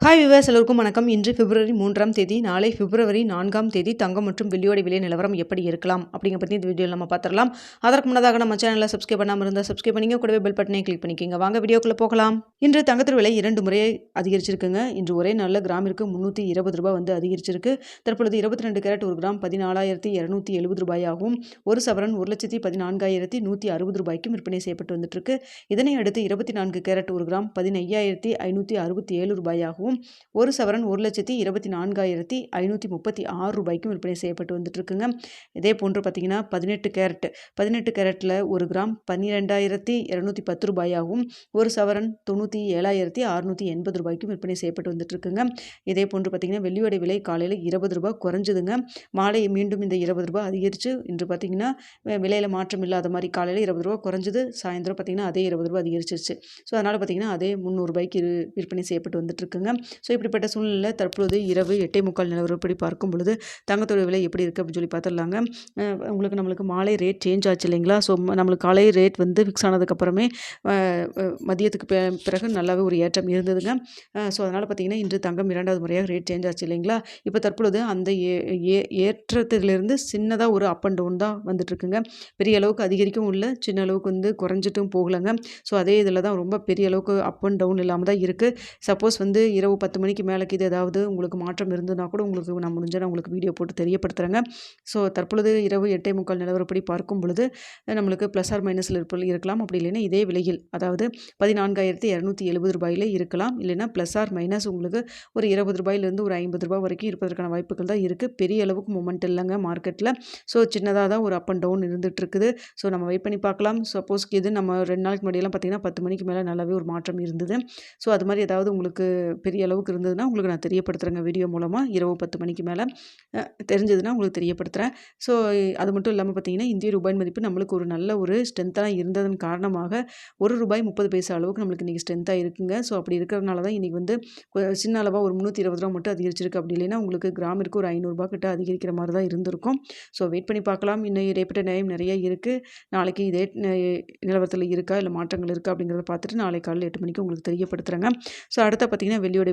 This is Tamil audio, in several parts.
ஹாய் விவர்ஸ் எல்லோருக்கும் வணக்கம். இன்று பிப்ரவரி 3ஆம் தேதி, நாளை பிப்ரவரி 4ஆம் தேதி தங்கம் மற்றும் வெள்ளியோட விலை நிலவரம் எப்படி இருக்கலாம் அப்படிங்கிற பற்றி இந்த வீடியோவில் நம்ம பார்த்துடலாம். அதற்கு முன்னதாக நம்ம சேனலில் சப்ஸ்கிரைப் பண்ணாமல் இருந்தால் சப்ஸ்கிரைப் பண்ணிங்க, கூடவே பெல் பட்டனை கிளிக் பண்ணிக்கோங்க. வாங்க வீடியோக்குள்ளே போகலாம். இன்று தங்கத்தின் விலை 2 முறை அதிகரிச்சிருக்குங்க. இன்று ஒரே நாளில் கிராமிற்கு 320 ரூபாய் வந்து அதிகரிச்சிருக்கு. தற்பொழுது 22 கேரட் ஒரு கிராம் 14,270 ரூபாயாகவும், ஒரு சவரன் 1,14,160 ரூபாய்க்கும் விற்பனை செய்யப்பட்டு வந்துட்டு இருக்கு. இதனை அடுத்து 24 கேரட் ஒரு கிராம் 15,567 ரூபாயாகவும், ஒரு சவரன் 1,24,536 ரூபாய்க்கும் விற்பனை செய்யப்பட்டு வந்துட்டு இருக்குங்க. இதே போன்று பார்த்தீங்கன்னா 18 கேரட்டில் ஒரு கிராம் 12,210 ரூபாயாகவும், ஒரு சவரன் 97,680 ரூபாய்க்கும் விற்பனை செய்யப்பட்டு வந்துட்டு இருக்குங்க. இதே போன்று பார்த்தீங்கன்னா வெள்ளியோட விலை காலையில் 20 ரூபாய் குறைஞ்சதுங்க. மாலை மீண்டும் இந்த 20 ரூபாய் அதிகரித்து இன்று பார்த்தீங்கன்னா விலையில் மாற்றம் இல்லாத மாதிரி காலையில் 20 ரூபாய் குறைஞ்சது, சாயந்தரம் பார்த்தீங்கன்னா அதே 20 ரூபாய் அதிகரிச்சிருச்சு. ஸோ அதனால் பார்த்தீங்கன்னா அதே 300 ரூபாய்க்கு விற்பனை செய்யப்பட்டு வந்துட்டு இருக்குங்க. ஸோ இப்படிப்பட்ட சூழ்நிலையில் தற்பொழுது இரவு 8:45 நிலவரப்படி பார்க்கும் பொழுது தங்கத்தோட விலை எப்படி இருக்குது அப்படின்னு சொல்லி பார்த்துடலாங்க. நம்மளுக்கு மாலை ரேட் சேஞ்ச் ஆச்சு இல்லைங்களா? ஸோ நம்மளுக்கு காலை ரேட் வந்து ஃபிக்ஸ் ஆனதுக்கப்புறமே மதியத்துக்கு பிறகு நல்லாவே ஒரு ஏற்றம் இருந்ததுங்க. ஸோ அதனால் பார்த்திங்கன்னா இன்று தங்கம் 2வது முறையாக ரேட் சேஞ்ச் ஆச்சு இல்லைங்களா? இப்போ தற்பொழுது அந்த ஏற்றத்திலிருந்து சின்னதாக ஒரு அப் அண்ட் டவுன் தான் வந்துட்டுருக்குங்க. பெரிய அளவுக்கு அதிகரிக்கவும் இல்லை, சின்ன அளவுக்கு வந்து குறைஞ்சிட்டும் போகலைங்க. ஸோ அதே இதில் தான் ரொம்ப பெரிய அளவுக்கு அப் அண்ட் டவுன் இல்லாமல் தான் இருக்குது. சப்போஸ் வந்து இரவு 10 மணிக்கு மேலேக்கு இது ஏதாவது உங்களுக்கு மாற்றம் இருந்ததுன்னா கூட உங்களுக்கு நான் முடிஞ்சால் உங்களுக்கு வீடியோ போட்டு தெரியப்படுத்துகிறேங்க. ஸோ தற்பொழுது இரவு 8:45 நிலவரப்படி பார்க்கும் பொழுது நம்மளுக்கு ப்ளஸ் ஆர் மைனஸில் இருக்கலாம். அப்படி இல்லைன்னா இதே விலையில், அதாவது 14,270 ரூபாயிலே இருக்கலாம். இல்லைன்னா ப்ளஸ் ஆர் மைனஸ் உங்களுக்கு ஒரு 20 ரூபாயிலிருந்து ஒரு 50 ரூபாய் வரைக்கும் இருப்பதற்கான வாய்ப்புகள் தான் இருக்குது. பெரிய அளவுக்கு மூமெண்ட் இல்லைங்க மார்க்கெட்டில். ஸோ சின்னதாக தான் ஒரு அப் அண்ட் டவுன் இருந்துகிட்டு இருக்குது. ஸோ நம்ம வெயிட் பண்ணி பார்க்கலாம். சப்போஸ் இது நம்ம 2 நாளைக்கு முன்னாடியெல்லாம் பார்த்திங்கன்னா 10 மணிக்கு மேலே நல்லாவே ஒரு மாற்றம் இருந்தது. ஸோ அது மாதிரி ஏதாவது உங்களுக்கு பெரிய அளவுக்கு இருந்ததுன்னா உங்களுக்கு நான் தெரியப்படுத்துகிறேங்க வீடியோ மூலமாக. இரவு 10 மணிக்கு மேலே தெரிஞ்சதுன்னா உங்களுக்கு தெரியப்படுத்துகிறேன். ஸோ அது மட்டும் இல்லாமல் பார்த்தீங்கன்னா இந்திய ரூபாயின் மதிப்பு நம்மளுக்கு ஒரு நல்ல ஒரு ஸ்ட்ரென்த்தாக இருந்ததன் காரணமாக ₹1.30 அளவுக்கு நம்மளுக்கு இன்றைக்கி ஸ்ட்ரென்த்தாக இருக்குங்க. ஸோ அப்படி இருக்கிறதுனால தான் இன்றைக்கி வந்து சின்ன அளவாக ஒரு 320 ரூபா மட்டும் அதிகரிச்சிருக்கு. அப்படி இல்லைன்னா உங்களுக்கு கிராமிற்கு ஒரு 500 ரூபா கிட்ட அதிகரிக்கிற மாதிரி தான் இருந்திருக்கும். ஸோ வெயிட் பண்ணி பார்க்கலாம். இன்னும் இடைப்பட்ட டைம் நிறைய இருக்குது. நாளைக்கு இதே நிலவரத்தில் இருக்கா இல்லை மாற்றங்கள் இருக்கா அப்படிங்கிறத பார்த்துட்டு நாளை காலையில் 8 மணிக்கு உங்களுக்கு தெரியப்படுத்துகிறேங்க. ஸோ அடுத்த பார்த்தீங்கன்னா வெள்ளியோட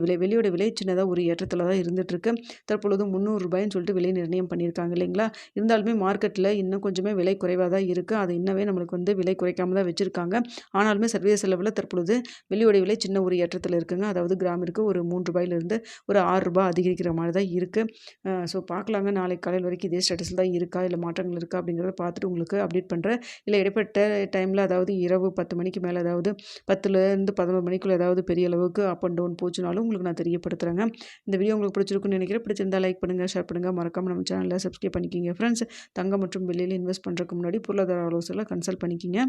விலை சின்னதாக ஒரு ஏற்றத்தில் தான் இருந்துகிட்ருக்கு. தற்பொழுது ₹300 சொல்லிட்டு விலை நிர்ணயம் பண்ணியிருக்காங்க இல்லைங்களா? இருந்தாலுமே மார்க்கெட்டில் இன்னும் கொஞ்சமே விலை குறைவாக தான் இருக்குது. அது இன்னவே நம்மளுக்கு வந்து விலை குறைக்காமல் தான் வச்சுருக்காங்க. ஆனாலுமே சர்வதேச அளவில் தற்பொழுது வெள்ளியோட விலை சின்ன ஒரு ஏற்றத்தில் இருக்குங்க. அதாவது கிராமிற்கு ஒரு ₹3 ஒரு ₹6 அதிகரிக்கிற மாதிரி தான் இருக்குது. ஸோ பார்க்கலாங்க. நாளைக்கு காலையில் வரைக்கும் இதே ஸ்டேட்டஸில் தான் இருக்கா இல்லை மாற்றங்கள் இருக்கா அப்படிங்கிறத பார்த்துட்டு உங்களுக்கு அப்டேட் பண்ணுறேன். இல்லை இடைப்பட்ட டைமில், அதாவது இரவு 10 மணிக்கு மேலே, அதாவது 10லேருந்து 11 மணிக்குள்ளே ஏதாவது பெரிய அளவுக்கு அப் அண்ட் டவுன் போச்சுனாலும் உங்களுக்கு நான் தெரியப்படுத்துகிறேங்க. இந்த வீடியோ உங்களுக்கு பிடிச்சிருக்குன்னு நினைக்கிறேன். பிடிச்சிருந்தால் லைக் பண்ணுங்கள், ஷேர் பண்ணுங்கள், மறக்காமல் நம்ம சேனலில் சப்ஸ்கிரைப் பண்ணிக்கிங்க ஃப்ரெண்ட்ஸ். தங்கம் மற்றும் வெள்ளியில் இன்வெஸ்ட் பண்ணுறதுக்கு முன்னாடி பொருளாதார ஆலோசனை கன்சல்ட் பண்ணிக்கிங்க.